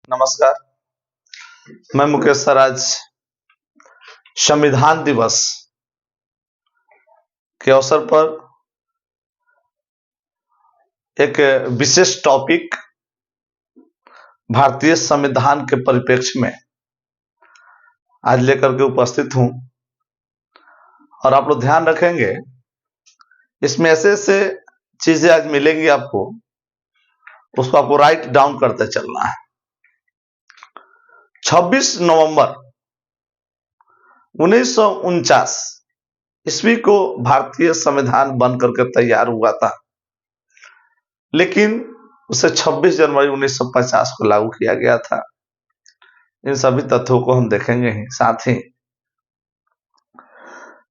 नमस्कार। मैं मुकेश सर आज संविधान दिवस के अवसर पर एक विशेष टॉपिक भारतीय संविधान के परिप्रेक्ष्य में आज लेकर के उपस्थित हूं और आप लोग ध्यान रखेंगे इसमें ऐसे ऐसे चीजें आज मिलेंगी आपको, उसको आपको राइट डाउन करते चलना है। 26 नवंबर 1949 ईस्वी को भारतीय संविधान बन करके तैयार हुआ था, लेकिन उसे 26 जनवरी 1950 को लागू किया गया था। इन सभी तथ्यों को हम देखेंगे ही। साथ ही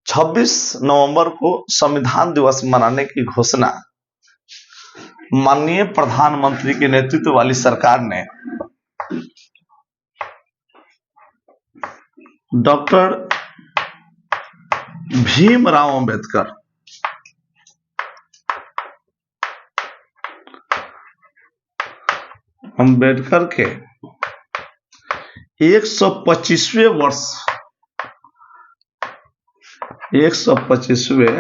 26 नवंबर को संविधान दिवस मनाने की घोषणा माननीय प्रधानमंत्री के नेतृत्व वाली सरकार ने डॉक्टर भीमराव अंबेडकर के 125वें वर्ष 125वें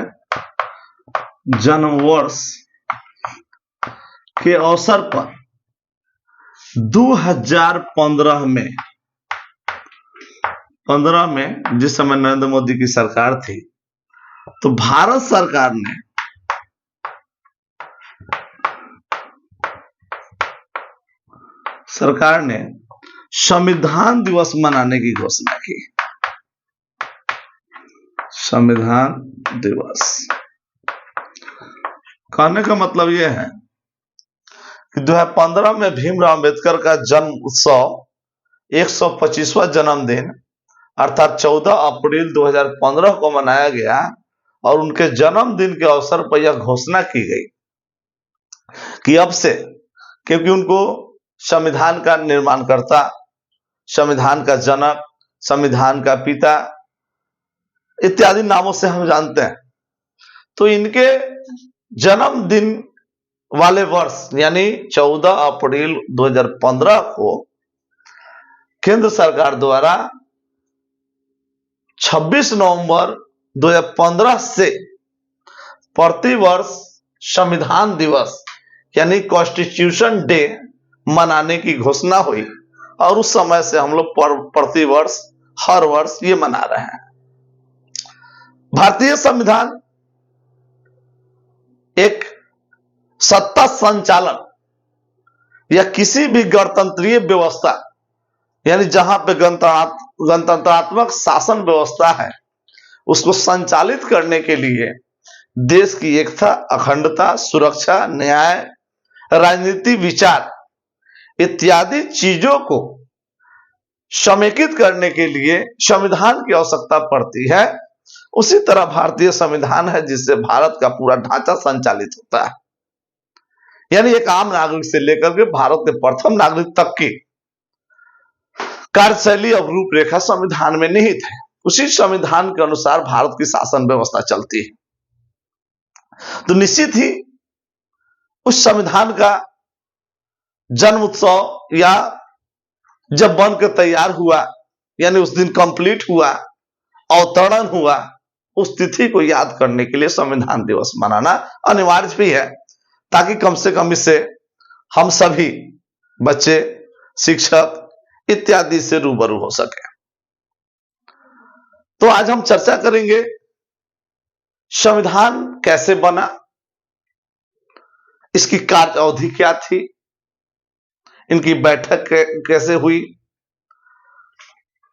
जन्म वर्ष के अवसर पर 2015 में जिस समय नरेंद्र मोदी की सरकार थी, तो भारत सरकार ने संविधान दिवस मनाने की घोषणा की। संविधान दिवस कहने का मतलब यह है कि 2015 में भीमराव अंबेडकर का जन्म उत्सव 125वां जन्मदिन अर्थात 14 अप्रैल 2015 को मनाया गया और उनके जन्मदिन के अवसर पर यह घोषणा की गई कि अब से, क्योंकि उनको संविधान का निर्माणकर्ता, संविधान का जनक, संविधान का पिता इत्यादि नामों से हम जानते हैं, तो इनके जन्मदिन वाले वर्ष यानी 14 अप्रैल 2015 को केंद्र सरकार द्वारा 26 नवंबर 2015 से प्रतिवर्ष संविधान दिवस यानी कॉन्स्टिट्यूशन डे मनाने की घोषणा हुई और उस समय से हम लोग प्रतिवर्ष हर वर्ष ये मना रहे हैं। भारतीय संविधान एक सत्ता संचालन या किसी भी गणतंत्रीय व्यवस्था यानी जहां पे गणतंत्रात्मक शासन व्यवस्था है, उसको संचालित करने के लिए देश की एकता, अखंडता, सुरक्षा, न्याय, राजनीति, विचार इत्यादि चीजों को समेकित करने के लिए संविधान की आवश्यकता पड़ती है। उसी तरह भारतीय संविधान है जिससे भारत का पूरा ढांचा संचालित होता है, यानी एक आम नागरिक से लेकर के भारत के प्रथम नागरिक तक की कार्यशैली और रूपरेखा संविधान में निहित है। उसी संविधान के अनुसार भारत की शासन व्यवस्था चलती है। तो निश्चित ही उस संविधान का जन्म उत्सव या जब बन के तैयार हुआ यानी उस दिन कंप्लीट हुआ, अवतरण हुआ, उस तिथि को याद करने के लिए संविधान दिवस मनाना अनिवार्य भी है, ताकि कम से कम इससे हम सभी बच्चे, शिक्षक इत्यादि से रूबरू हो सके। तो आज हम चर्चा करेंगे संविधान कैसे बना, इसकी कार्य अवधि क्या थी, इनकी बैठक कैसे हुई,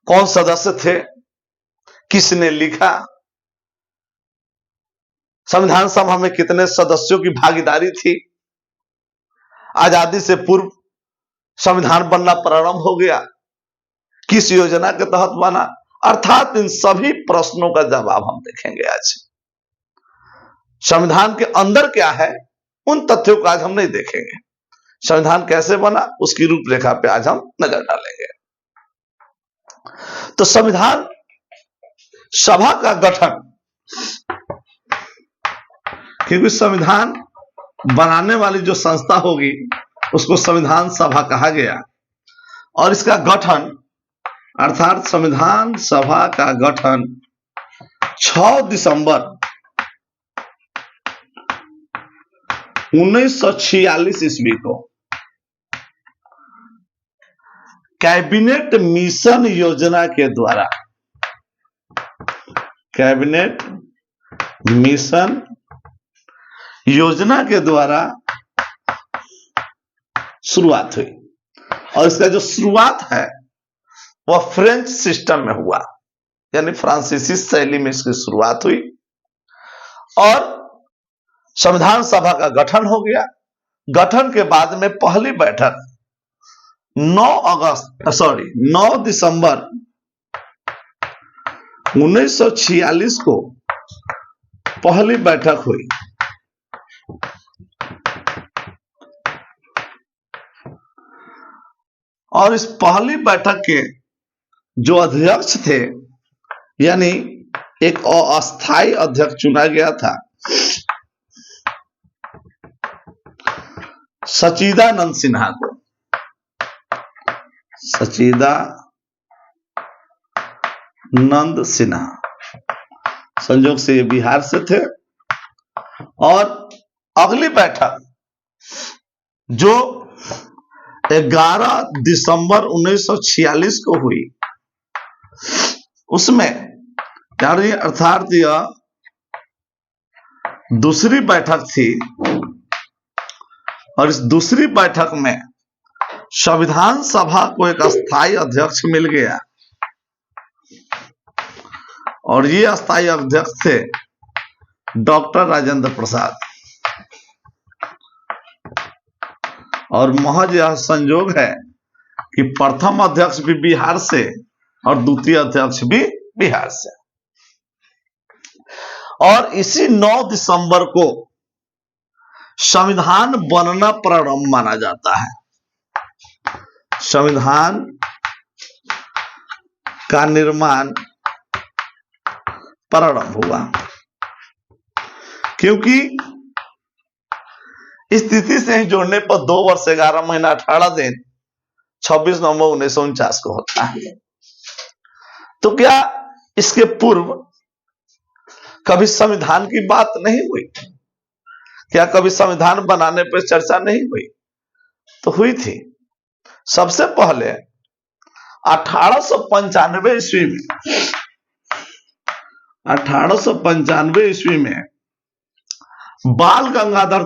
कौन सदस्य थे, किसने लिखा, संविधान सभा में कितने सदस्यों की भागीदारी थी, आजादी से पूर्व संविधान बनना प्रारंभ हो गया, किस योजना के तहत बना, अर्थात इन सभी प्रश्नों का जवाब हम देखेंगे आज। संविधान के अंदर क्या है उन तथ्यों को आज हम नहीं देखेंगे, संविधान कैसे बना उसकी रूपरेखा पे आज हम नजर डालेंगे। तो संविधान सभा का गठन, क्योंकि संविधान बनाने वाली जो संस्था होगी उसको संविधान सभा कहा गया और इसका गठन अर्थात संविधान सभा का गठन 6 दिसंबर 1946 ईस्वी को कैबिनेट मिशन योजना के द्वारा, कैबिनेट मिशन योजना के द्वारा शुरुआत हुई। और इसका जो शुरुआत है वह फ्रेंच सिस्टम में हुआ, यानी फ्रांसीसी शैली में इसकी शुरुआत हुई और संविधान सभा का गठन हो गया। गठन के बाद में पहली बैठक 9 दिसंबर 1946 को पहली बैठक हुई। और इस पहली बैठक के जो अध्यक्ष थे, यानी एक अस्थायी अध्यक्ष चुना गया था, सच्चिदानंद सिन्हा को। सच्चिदानंद सिन्हा संयोग से ये बिहार से थे। और अगली बैठक जो 11 दिसंबर 1946 को हुई, उसमें अर्थात यह दूसरी बैठक थी। और इस दूसरी बैठक में संविधान सभा को एक अस्थायी अध्यक्ष मिल गया और ये अस्थायी अध्यक्ष थे डॉक्टर राजेंद्र प्रसाद। और महज यह संयोग है कि प्रथम अध्यक्ष भी बिहार से और द्वितीय अध्यक्ष भी बिहार से। और इसी 9 दिसंबर को संविधान बनना प्रारंभ माना जाता है। संविधान का निर्माण प्रारंभ हुआ, क्योंकि इस तिथि से ही जोड़ने पर 2 वर्ष 11 महीना 18 दिन 26 नवंबर 1949 को होता है। तो क्या इसके पूर्व कभी संविधान की बात नहीं हुई? क्या कभी संविधान बनाने पर चर्चा नहीं हुई? तो हुई थी। सबसे पहले 1895 ईस्वी में 1895 ईस्वी में बाल गंगाधर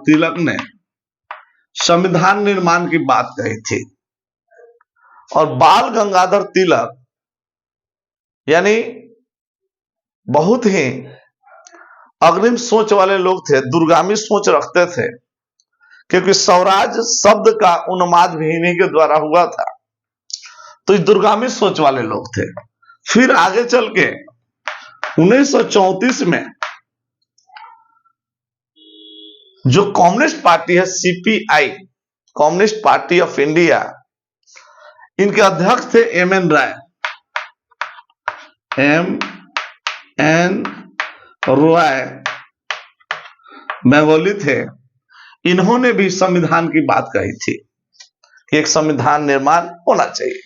तिलक ने संविधान निर्माण की बात कही थी। और बाल गंगाधर तिलक यानी बहुत ही अग्रिम सोच वाले लोग थे, दूरगामी सोच रखते थे, क्योंकि स्वराज शब्द का उन्माद भी इन्हीं के द्वारा हुआ था। तो दूरगामी सोच वाले लोग थे। फिर आगे चल के 1934 में जो कम्युनिस्ट पार्टी है CPI, communist party of India, इनके अध्यक्ष थे एम.एन. राय। एम.एन. रॉय बंगाली थे। इन्होंने भी संविधान की बात कही थी कि एक संविधान निर्माण होना चाहिए।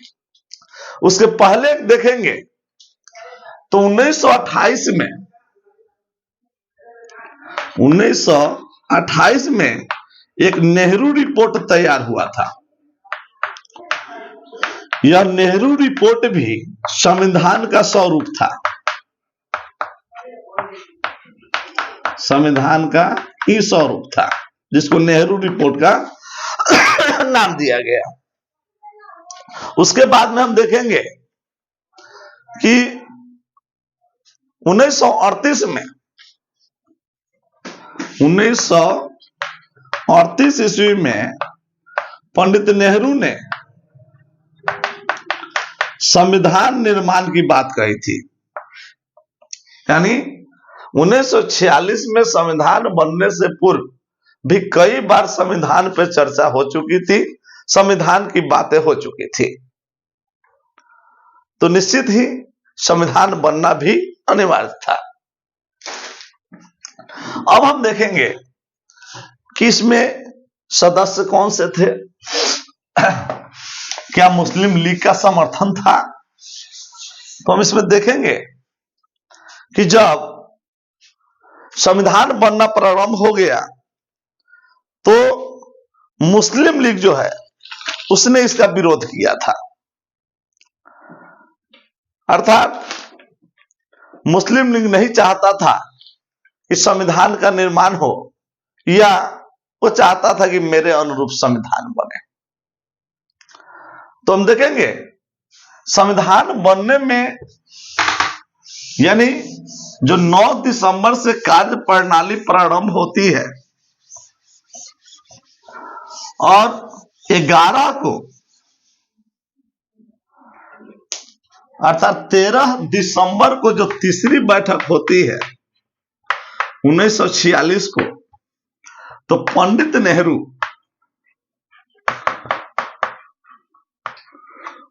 उसके पहले देखेंगे तो 1928 में एक नेहरू रिपोर्ट तैयार हुआ था। यह नेहरू रिपोर्ट भी संविधान का स्वरूप था, संविधान का ही स्वरूप था, जिसको नेहरू रिपोर्ट का नाम दिया गया। उसके बाद में हम देखेंगे कि 1938 में 1938 ईस्वी में पंडित नेहरू ने संविधान निर्माण की बात कही थी। यानी 1946 में संविधान बनने से पूर्व भी कई बार संविधान पर चर्चा हो चुकी थी, संविधान की बातें हो चुकी थी। तो निश्चित ही संविधान बनना भी अनिवार्य था। अब हम देखेंगे कि इसमें सदस्य कौन से थे, क्या मुस्लिम लीग का समर्थन था। तो हम इसमें देखेंगे कि जब संविधान बनना प्रारंभ हो गया तो मुस्लिम लीग जो है उसने इसका विरोध किया था। अर्थात मुस्लिम लीग नहीं चाहता था कि संविधान का निर्माण हो, या वो चाहता था कि मेरे अनुरूप संविधान बने। तो हम देखेंगे संविधान बनने में, यानी जो 9 दिसंबर से कार्य प्रणाली प्रारंभ होती है और 11 को अर्थात 13 दिसंबर को जो तीसरी बैठक होती है 1946 को, तो पंडित नेहरू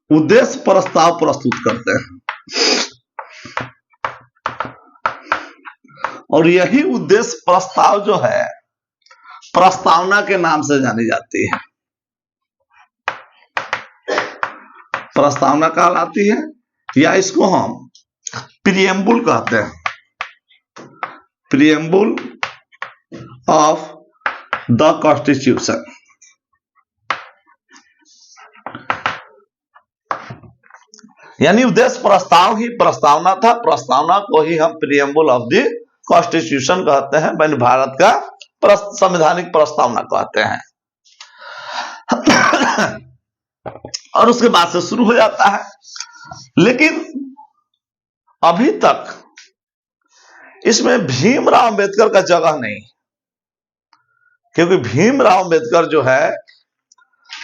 उद्देश्य प्रस्ताव प्रस्तुत करते हैं और यही उद्देश्य प्रस्ताव जो है प्रस्तावना के नाम से जानी जाती है। प्रस्तावना कहलाती है, या इसको हम प्रीएम्बुल कहते हैं, प्रीएम्बुल ऑफ द कॉन्स्टिट्यूशन। यानी उद्देश्य प्रस्ताव ही प्रस्तावना था, प्रस्तावना को ही हम प्रीएम्बुल ऑफ द कॉन्स्टिट्यूशन कहते हैं, यानी भारत का संवैधानिक प्रस्तावना कहते हैं। और उसके बाद से शुरू हो जाता है। लेकिन अभी तक इसमें भीमराव अंबेडकर का जगह नहीं, क्योंकि भीमराव अंबेडकर जो है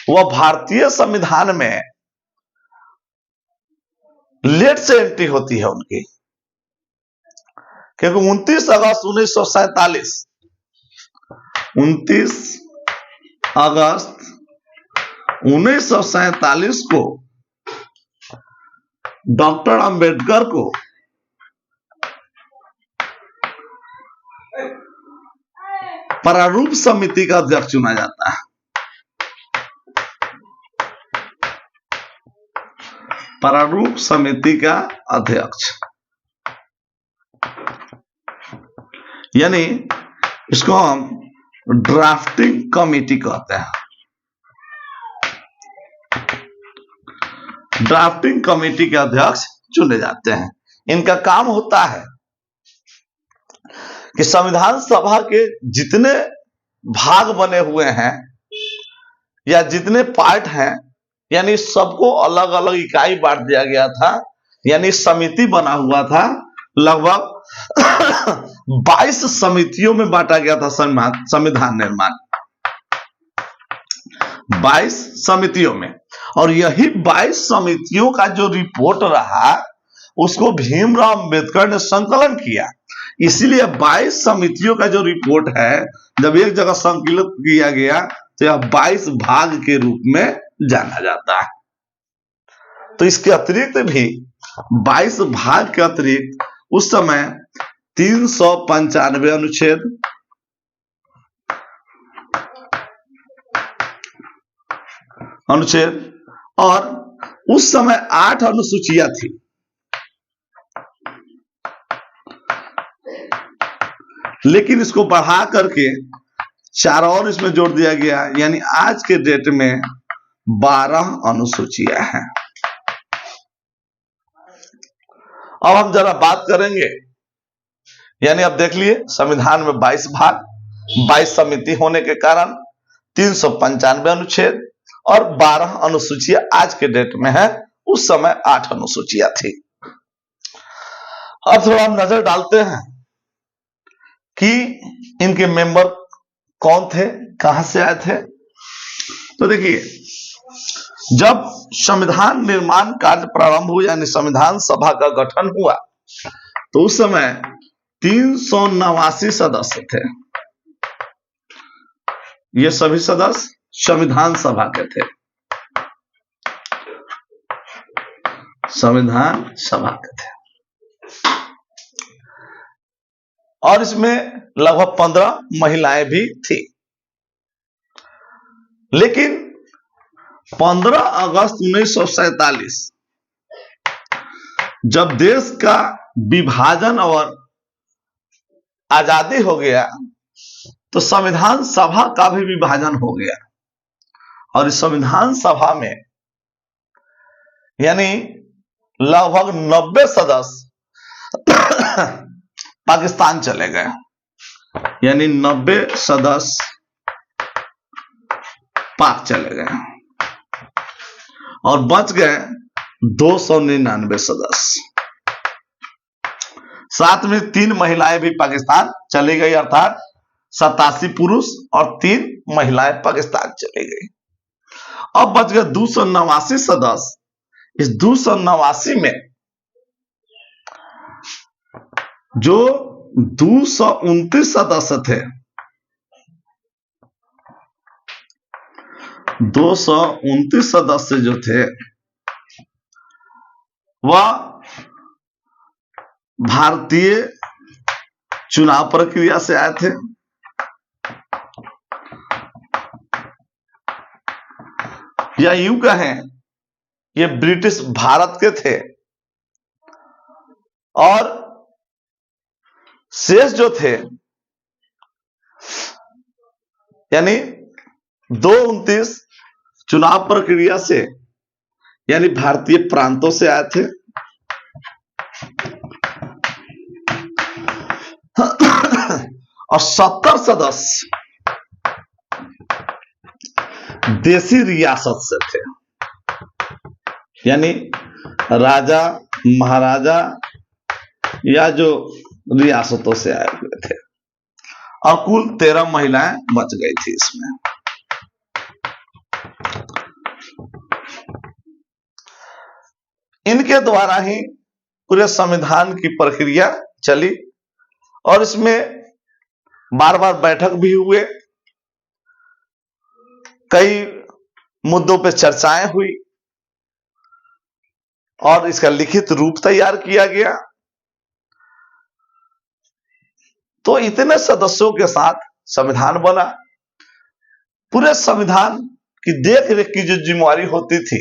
वह भारतीय संविधान में लेट से एंट्री होती है उनकी, क्योंकि 29 अगस्त 1947 को डॉक्टर अंबेडकर को प्रारूप समिति का अध्यक्ष चुना जाता है। प्रारूप समिति का अध्यक्ष, यानी इसको हम ड्राफ्टिंग कमेटी कहते हैं। ड्राफ्टिंग कमेटी के अध्यक्ष चुने जाते हैं। इनका काम होता है कि संविधान सभा के जितने भाग बने हुए हैं या जितने पार्ट हैं, यानी सबको अलग अलग इकाई बांट दिया गया था, यानी समिति बना हुआ था। लगभग 22 समितियों में बांटा गया था संविधान निर्माण, 22 समितियों में। और यही 22 समितियों का जो रिपोर्ट रहा उसको भीमराव अंबेडकर ने संकलन किया। इसीलिए 22 समितियों का जो रिपोर्ट है जब एक जगह संकलित किया गया तो यह 22 भाग के रूप में जाना जाता है। तो इसके अतिरिक्त भी 22 भाग के अतिरिक्त उस समय 395 अनुच्छेद और उस समय 8 अनुसूचियां थी। लेकिन इसको बढ़ा करके 4 और इसमें जोड़ दिया गया, यानी आज के डेट में 12 अनुसूचियां हैं। अब हम जरा बात करेंगे, यानी अब देख लिए संविधान में 22 भाग, 22 समिति होने के कारण 395 अनुच्छेद और 12 अनुसूचियां आज के डेट में है। उस समय 8 अनुसूचियां थी। अब थोड़ा हम नजर डालते हैं कि इनके मेंबर कौन थे, कहां से आए थे। तो देखिए, जब संविधान निर्माण कार्य प्रारंभ हुआ, यानी संविधान सभा का गठन हुआ, तो उस समय 389 सदस्य थे। ये सभी सदस्य संविधान सभा के थे, संविधान सभा के थे। और इसमें लगभग 15 महिलाएं भी थी। लेकिन 15 अगस्त 1947 जब देश का विभाजन और आजादी हो गया तो संविधान सभा का भी विभाजन हो गया और इस संविधान सभा में यानी लगभग 90 सदस्य पाकिस्तान चले गए, यानी 90 सदस्य पाक चले गए और बच गए 299 सदस्य। साथ में 3 महिलाएं भी पाकिस्तान चली गई, अर्थात 87 पुरुष और 3 महिलाएं पाकिस्तान चली गई। अब बच गए 289 सदस्य। इस 289 में जो 229 सदस्य थे, 229 सदस्य जो थे वह भारतीय चुनाव प्रक्रिया से आए थे, या यूं कहें ये ब्रिटिश भारत के थे, और शेष जो थे यानी 229 चुनाव प्रक्रिया से यानी भारतीय प्रांतों से आए थे और 70 सदस्य देसी रियासत से थे, यानी राजा महाराजा या जो रियासतों से आए हुए थे, और कुल 13 महिलाएं बच गई थी इसमें। इनके द्वारा ही पूरे संविधान की प्रक्रिया चली और इसमें बार बार बैठक भी हुए, कई मुद्दों पे चर्चाएं हुई और इसका लिखित रूप तैयार किया गया। तो इतने सदस्यों के साथ संविधान बना। पूरे संविधान की देखरेख की जो जिम्मेवारी होती थी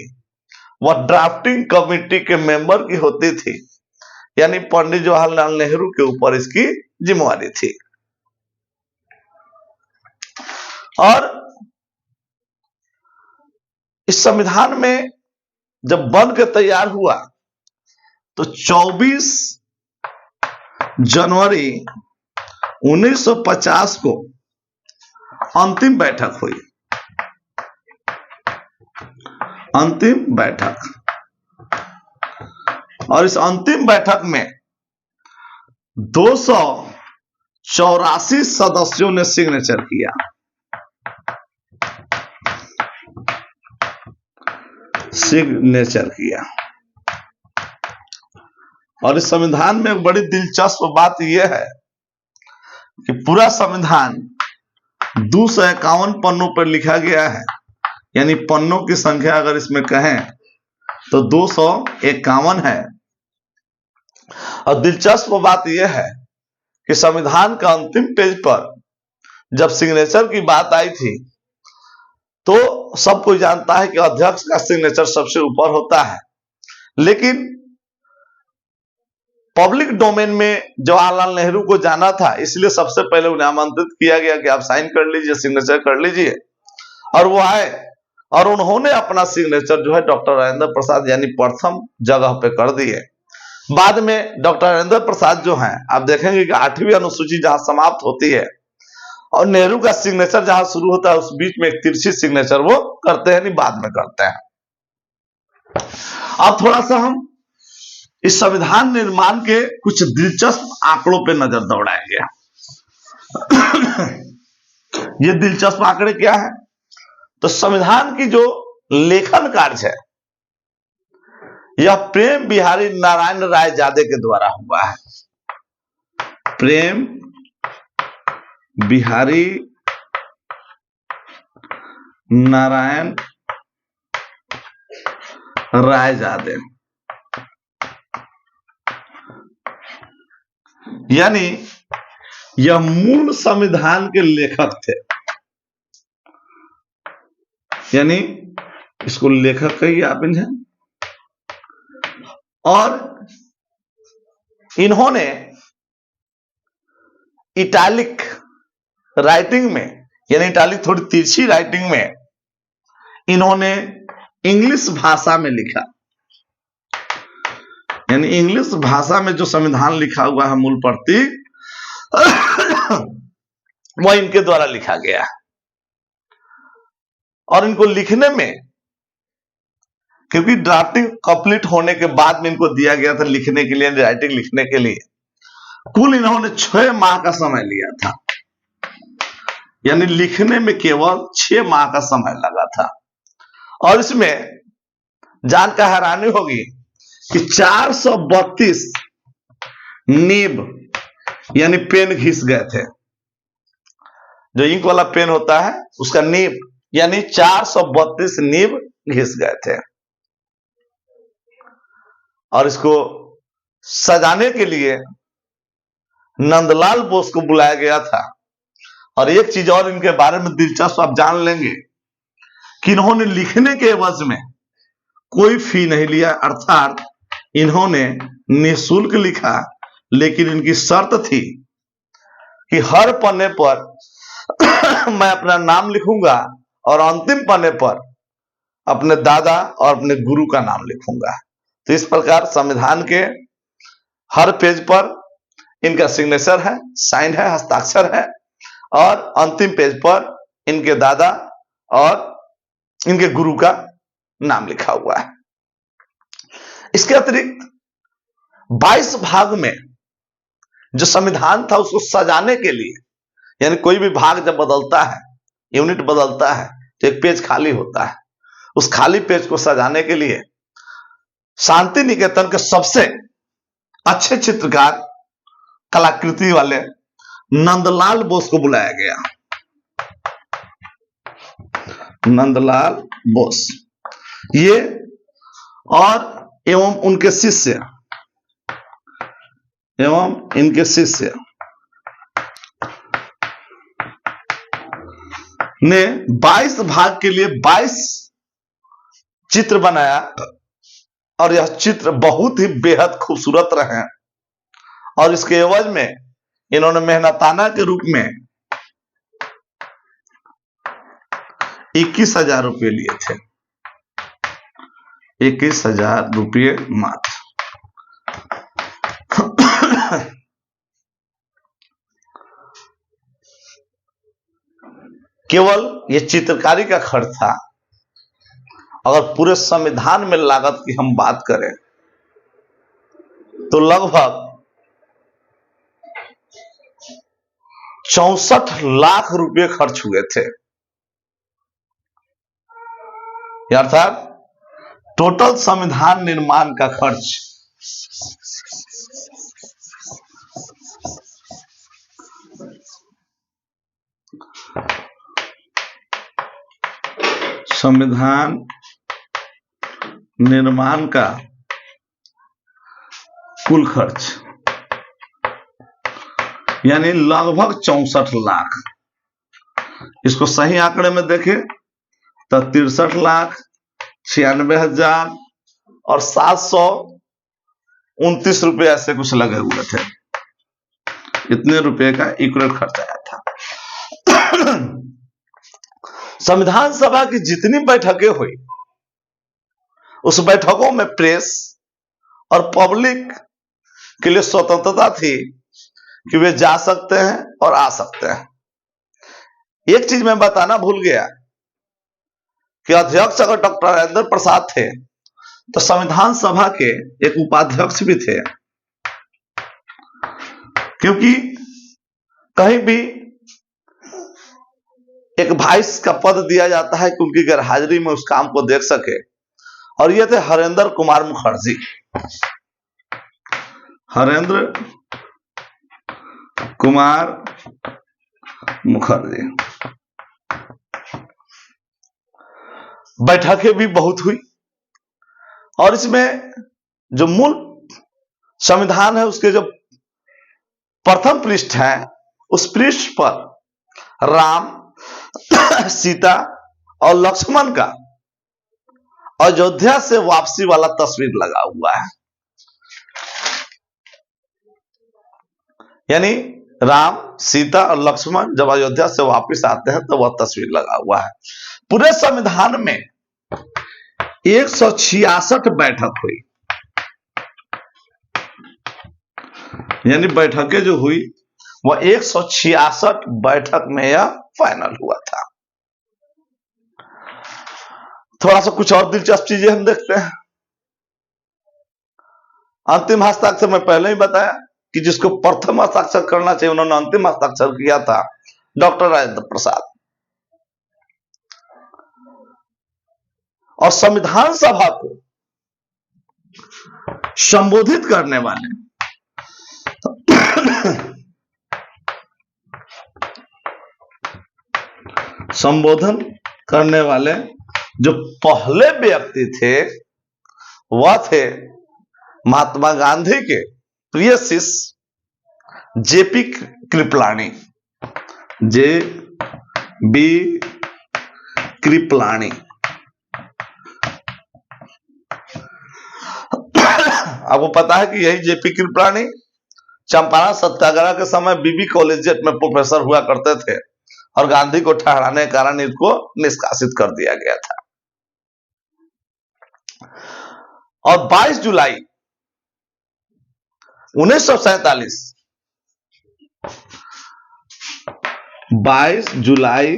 वह ड्राफ्टिंग कमेटी के मेंबर की होती थी, यानी पंडित जवाहरलाल नेहरू के ऊपर इसकी जिम्मेवारी थी। और इस संविधान में जब बन के तैयार हुआ तो 24 जनवरी 1950 को अंतिम बैठक हुई। अंतिम बैठक, और इस अंतिम बैठक में 284 सदस्यों ने सिग्नेचर किया। और इस संविधान में एक बड़ी दिलचस्प बात यह है कि पूरा संविधान 251 पन्नों पर लिखा गया है, यानी पन्नों की संख्या अगर इसमें कहें तो 251 है। और दिलचस्प बात यह है कि संविधान का अंतिम पेज पर जब सिग्नेचर की बात आई थी तो सब कोई जानता है कि अध्यक्ष का सिग्नेचर सबसे ऊपर होता है, लेकिन पब्लिक डोमेन में जवाहरलाल नेहरू को जाना था, इसलिए सबसे पहले उन्हें आमंत्रित किया गया कि आप साइन कर लीजिए, सिग्नेचर कर लीजिए। और वो आए और उन्होंने अपना सिग्नेचर जो है डॉक्टर राजेंद्र प्रसाद यानी प्रथम जगह पे कर दिए। बाद में डॉक्टर राजेंद्र प्रसाद जो हैं, आप देखेंगे कि 8वीं अनुसूची जहां समाप्त होती है और नेहरू का सिग्नेचर जहां शुरू होता है उस बीच में एक तिरछी सिग्नेचर वो करते हैं, नहीं बाद में करते हैं। अब थोड़ा सा हम इस संविधान निर्माण के कुछ दिलचस्प आंकड़ों पे नजर दौड़ाएंगे। ये दिलचस्प आंकड़े क्या है? तो संविधान की जो लेखन कार्य है यह प्रेम बिहारी नारायण रायजादे के द्वारा हुआ है। प्रेम बिहारी नारायण रायजादे, यानी यह मूल संविधान के लेखक थे। यानी इसको लेखक कहिए आप इन्हें। और इन्होंने इटैलिक राइटिंग में, यानी इटैलिक थोड़ी तिरछी राइटिंग में, इन्होंने इंग्लिश भाषा में लिखा। यानी इंग्लिश भाषा में जो संविधान लिखा हुआ है मूल प्रति, वह इनके द्वारा लिखा गया। और इनको लिखने में, क्योंकि ड्राफ्टिंग कंप्लीट होने के बाद में इनको दिया गया था लिखने के लिए, राइटिंग लिखने के लिए, कुल इन्होंने 6 माह का समय लिया था। यानी लिखने में केवल 6 माह का समय लगा था। और इसमें जानकर हैरानी होगी कि 432 नीब यानी पेन घिस गए थे। जो इंक वाला पेन होता है उसका नीब, यानी 432 नीब घिस गए थे। और इसको सजाने के लिए नंदलाल बोस को बुलाया गया था। और एक चीज और इनके बारे में दिलचस्प आप जान लेंगे कि इन्होंने लिखने के एवज में कोई फी नहीं लिया, अर्थात इन्होंने निःशुल्क लिखा। लेकिन इनकी शर्त थी कि हर पन्ने पर मैं अपना नाम लिखूंगा और अंतिम पन्ने पर अपने दादा और अपने गुरु का नाम लिखूंगा। तो इस प्रकार संविधान के हर पेज पर इनका सिग्नेचर है, साइन है, हस्ताक्षर है, और अंतिम पेज पर इनके दादा और इनके गुरु का नाम लिखा हुआ है। इसके अतिरिक्त 22 भाग में जो संविधान था उसको सजाने के लिए, यानी कोई भी भाग जब बदलता है, यूनिट बदलता है, तो एक पेज खाली होता है। उस खाली पेज को सजाने के लिए शांति निकेतन के सबसे अच्छे चित्रकार, कलाकृति वाले नंदलाल बोस को बुलाया गया। नंदलाल बोस ये और एवं उनके शिष्य ने 22 भाग के लिए 22 चित्र बनाया। और यह चित्र बहुत ही बेहद खूबसूरत रहे। और इसके एवज में इन्होंने मेहनताना के रूप में 21,000 रुपये लिए थे। 21,000 रुपये मात्र। केवल ये चित्रकारी का खर्च था। अगर पूरे संविधान में लागत की हम बात करें तो लगभग 64 लाख रुपए खर्च हुए थे। अर्थात टोटल संविधान निर्माण का खर्च संविधान निर्माण का कुल खर्च यानी लगभग 64 लाख। इसको सही आंकड़े में देखें तो 63 लाख 96,000 और 729 रुपए ऐसे कुछ लगे हुए थे। इतने रुपए का इक्वल खर्च आया था। संविधान सभा की जितनी बैठकें हुई उस बैठकों में प्रेस और पब्लिक के लिए स्वतंत्रता थी कि वे जा सकते हैं और आ सकते हैं। एक चीज मैं बताना भूल गया कि अध्यक्ष अगर डॉक्टर राजेंद्र प्रसाद थे तो संविधान सभा के एक उपाध्यक्ष भी थे। क्योंकि कहीं भी एक वाइस का पद दिया जाता है कि उनकी गैरहाजिरी में उस काम को देख सके। और ये थे हरेंद्र कुमार मुखर्जी। हरेंद्र कुमार मुखर्जी। बैठकें भी बहुत हुई। और इसमें जो मूल संविधान है उसके जो प्रथम पृष्ठ है उस पृष्ठ पर राम, सीता और लक्ष्मण का अयोध्या से वापसी वाला तस्वीर लगा हुआ है। यानी राम, सीता और लक्ष्मण जब अयोध्या से वापस आते हैं तो वह तस्वीर लगा हुआ है। पूरे संविधान में 166 बैठक हुई, यानी बैठकें जो हुई वह 166 बैठक में यह फाइनल हुआ था। थोड़ा सा कुछ और दिलचस्प चीजें हम देखते हैं। अंतिम हस्ताक्षर मैं पहले ही बताया कि जिसको प्रथम हस्ताक्षर करना चाहिए उन्होंने अंतिम हस्ताक्षर किया था, डॉक्टर राजेंद्र प्रसाद। और संविधान सभा को संबोधित करने वाले संबोधन करने वाले जो पहले व्यक्ति थे वह थे महात्मा गांधी के प्रिय शिष्य जेपी कृपलानी, जे.बी. कृपलानी। आपको पता है कि यही जेपी कृपलानी चंपारण सत्याग्रह के समय बीबी कॉलेजिएट में प्रोफेसर हुआ करते थे और गांधी को ठहराने के कारण इनको निष्कासित कर दिया गया था। और 22 जुलाई 1947 22 जुलाई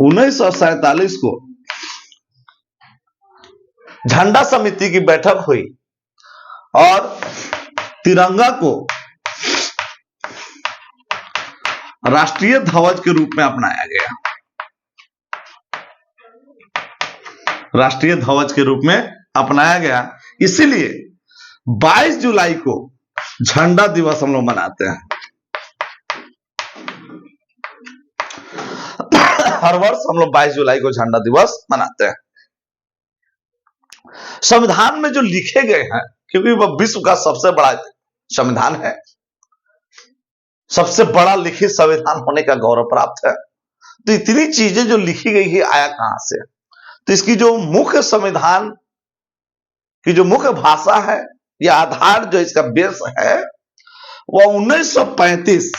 1947 को झंडा समिति की बैठक हुई और तिरंगा को राष्ट्रीय ध्वज के रूप में अपनाया गया। राष्ट्रीय ध्वज के रूप में अपनाया गया, इसीलिए 22 जुलाई को झंडा दिवस हम लोग मनाते हैं। हर वर्ष हम लोग 22 जुलाई को झंडा दिवस मनाते हैं। संविधान में जो लिखे गए हैं, क्योंकि वह विश्व का सबसे बड़ा संविधान है, सबसे बड़ा लिखित संविधान होने का गौरव प्राप्त है, तो इतनी चीजें जो लिखी गई है आया कहां से? तो इसकी जो मुख्य संविधान की जो मुख्य भाषा है या आधार जो इसका बेस है वह 1935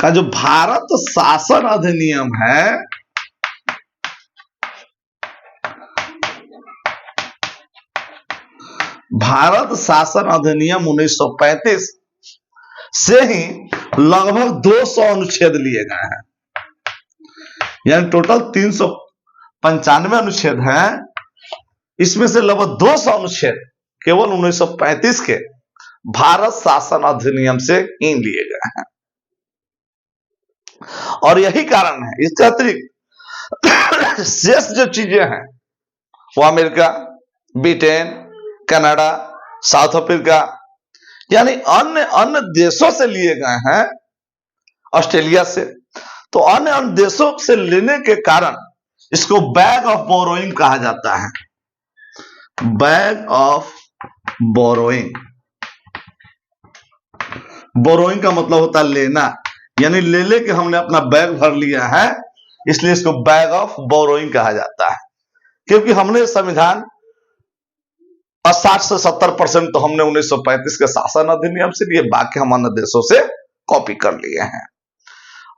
का जो भारत शासन अधिनियम है, भारत शासन अधिनियम 1935 से ही लगभग 200 अनुच्छेद लिए गए हैं। यानी टोटल 395 अनुच्छेद हैं, इसमें से लगभग 200 अनुच्छेद केवल 1935 के भारत शासन अधिनियम से ही लिए गए हैं। और यही कारण है, इसके अतिरिक्त शेष जो चीजें हैं वो America, Britain, Canada, south Africa यानी अन्य देशों से लिए गए हैं, ऑस्ट्रेलिया से। तो अन्य देशों से लेने के कारण इसको बैग ऑफ बोरोइंग कहा जाता है। बैग ऑफ बोरोइंग, बोरोइंग का मतलब होता है लेना, यानी ले लेके हमने अपना बैग भर लिया है, इसलिए इसको बैग ऑफ बोरोइंग कहा जाता है। क्योंकि हमने संविधान 60 से 70% तो हमने 1935 के शासन अधिनियम से लिए, बाकी हम अन्य देशों से कॉपी कर लिए हैं।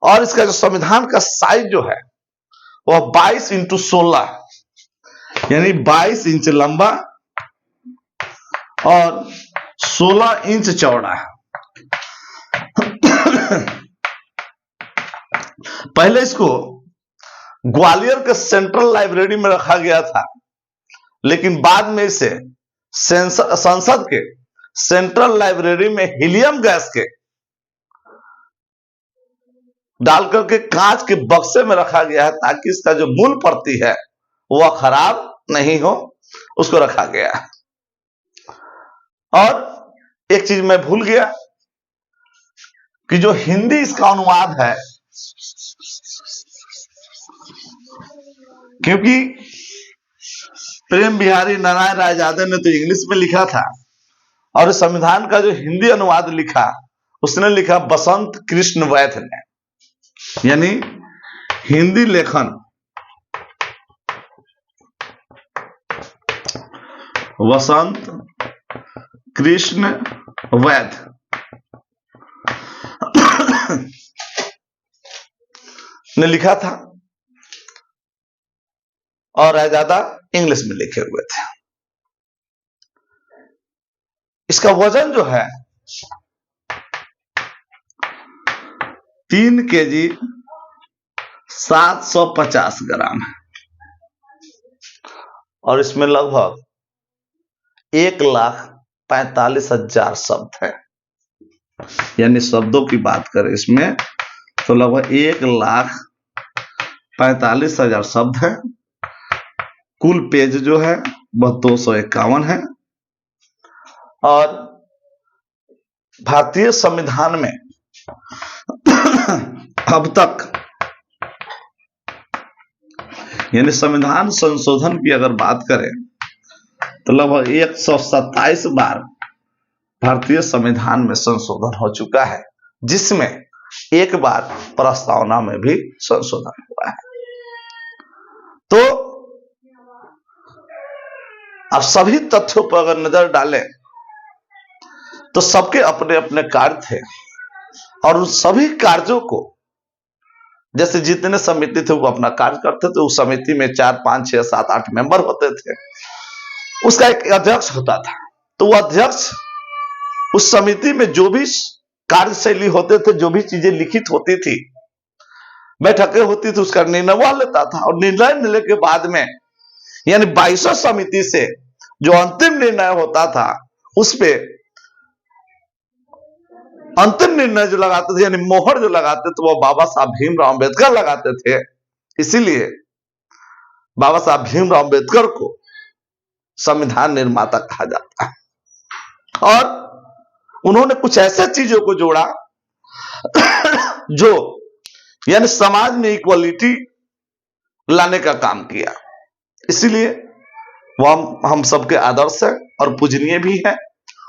और इसका जो संविधान का साइज जो है वह 22x16 यानी 22 इंच लंबा और 16 इंच चौड़ा है। पहले इसको ग्वालियर के सेंट्रल लाइब्रेरी में रखा गया था, लेकिन बाद में इसे संसद के सेंट्रल लाइब्रेरी में हीलियम गैस के डालकर के कांच के बक्से में रखा गया है, ताकि इसका जो मूल प्रति है वह खराब नहीं हो, उसको रखा गया है। और एक चीज मैं भूल गया कि जो हिंदी इसका अनुवाद है, क्योंकि प्रेम बिहारी नारायण रायजादे ने तो इंग्लिश में लिखा था और संविधान का जो हिंदी अनुवाद लिखा उसने लिखा बसंत कृष्ण वैद्य ने। यानी हिंदी लेखन वसंत कृष्ण वैद्य ने लिखा था और ज्यादा इंग्लिश में लिखे हुए थे। इसका वजन जो है 3 kg 750 ग्राम है और इसमें लगभग 1,45,000 शब्द है। यानी शब्दों की बात करें इसमें तो लगभग 1,45,000 शब्द है। कुल पेज जो है वह 251 है और भारतीय संविधान में अब तक यानी संविधान संशोधन की अगर बात करें तो लगभग 127 बार भारतीय संविधान में संशोधन हो चुका है, जिसमें एक बार प्रस्तावना में भी संशोधन हुआ है। तो अब सभी तथ्यों पर अगर नजर डालें तो सबके अपने अपने कार्य थे और उन सभी कार्यों को जैसे जितने समिति थे वो अपना कार्य करते थे। उस समिति में 4, 5, 6, 7, 8 मेंबर होते थे। उसका एक अध्यक्ष होता था। तो वो अध्यक्ष उस समिति में जो भी कार्यशैली होते थे, जो भी चीजें लिखित होती थी, बैठकें होती थी, उसका निर्णय वह लेता था और निर्णय लेने के बाद में यानी 22 समिति से जो अंतिम निर्णय होता था उस पे अंतिम निर्णय जो लगाते थे यानी मोहर जो लगाते थे वो बाबा साहब भीमराव अंबेडकर लगाते थे। इसीलिए बाबा साहब भीमराव अंबेडकर को संविधान निर्माता कहा जाता है। और उन्होंने कुछ ऐसे चीजों को जोड़ा जो यानी समाज में इक्वलिटी लाने का काम किया। इसीलिए वह हम सबके आदर्श है और पूजनीय भी है।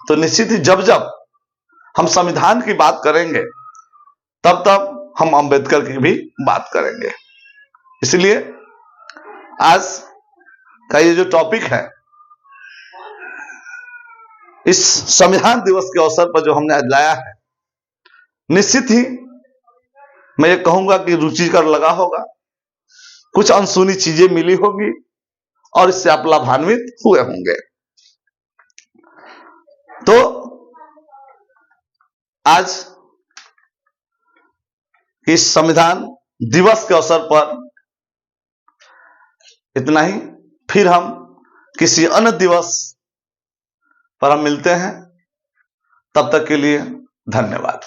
तो निश्चित ही जब जब हम संविधान की बात करेंगे तब तब हम अंबेडकर की भी बात करेंगे। इसलिए आज का ये जो टॉपिक है, इस संविधान दिवस के अवसर पर जो हमने आज लाया है, निश्चित ही मैं ये कहूंगा कि रुचिकर लगा होगा, कुछ अनसुनी चीजें मिली होगी और इससे आप लाभान्वित हुए होंगे। तो आज इस संविधान दिवस के अवसर पर इतना ही। फिर हम किसी अन्य दिवस पर हम मिलते हैं। तब तक के लिए धन्यवाद।